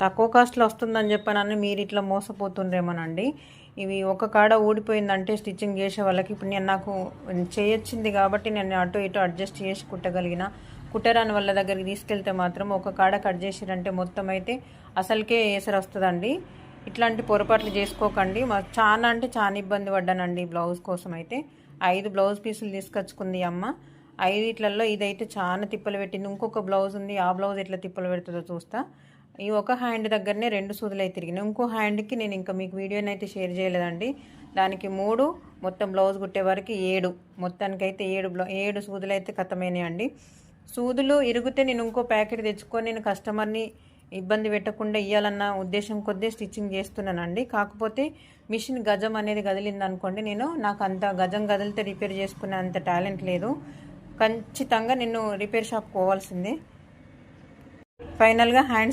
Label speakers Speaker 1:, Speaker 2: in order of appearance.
Speaker 1: తక్కువ కాస్ట్లో వస్తుందని చెప్పానని మీరు ఇట్లా మోసపోతుండ్రేమోనండి. ఇవి ఒక కాడ ఊడిపోయిందంటే స్టిచ్చింగ్ చేసే వాళ్ళకి ఇప్పుడు నాకు చేయొచ్చింది కాబట్టి నేను అటు ఇటు అడ్జస్ట్ చేసి కుట్టగలిగిన. కుట్టరాని వాళ్ళ దగ్గరికి తీసుకెళ్తే మాత్రం ఒక కాడ కట్ చేసిరంటే మొత్తం అయితే అసలుకే ఏసరు వస్తుందండి. ఇట్లాంటి పొరపాట్లు చేసుకోకండి. చాలా అంటే చాలా ఇబ్బంది పడ్డానండి బ్లౌజ్ కోసం అయితే. 5 బ్లౌజ్ పీసులు తీసుకొచ్చుకుంది అమ్మ. 5 ఇదైతే చాలా తిప్పలు పెట్టింది. ఇంకొక బ్లౌజ్ ఉంది, ఆ బ్లౌజ్ ఎట్లా తిప్పలు పెడుతుందో చూస్తా. ఈ ఒక హ్యాండ్ దగ్గరనే 2 సూదులు అయితే తిరిగినాయి. ఇంకో హ్యాండ్కి నేను ఇంకా మీకు వీడియోని అయితే షేర్ చేయలేదండి. దానికి 3, మొత్తం బ్లౌజ్ కుట్టే వరకు 7, మొత్తానికైతే 7 సూదులు అయితే ఖతమైనాయండి. సూదులు ఇరిగితే నేను ఇంకో ప్యాకెట్ తెచ్చుకొని నేను కస్టమర్ని ఇబ్బంది పెట్టకుండా ఇవ్వాలన్న ఉద్దేశం కొద్దీ స్టిచ్చింగ్ చేస్తున్నానండి. కాకపోతే మిషన్ గజం అనేది కదిలింది అనుకోండి, నాకు అంత గజం కదిలితే రిపేర్ చేసుకునే అంత టాలెంట్ లేదు. ఖచ్చితంగా నేను రిపేర్ షాప్ పోవాల్సిందే. ఫైనల్గా హ్యాండ్స్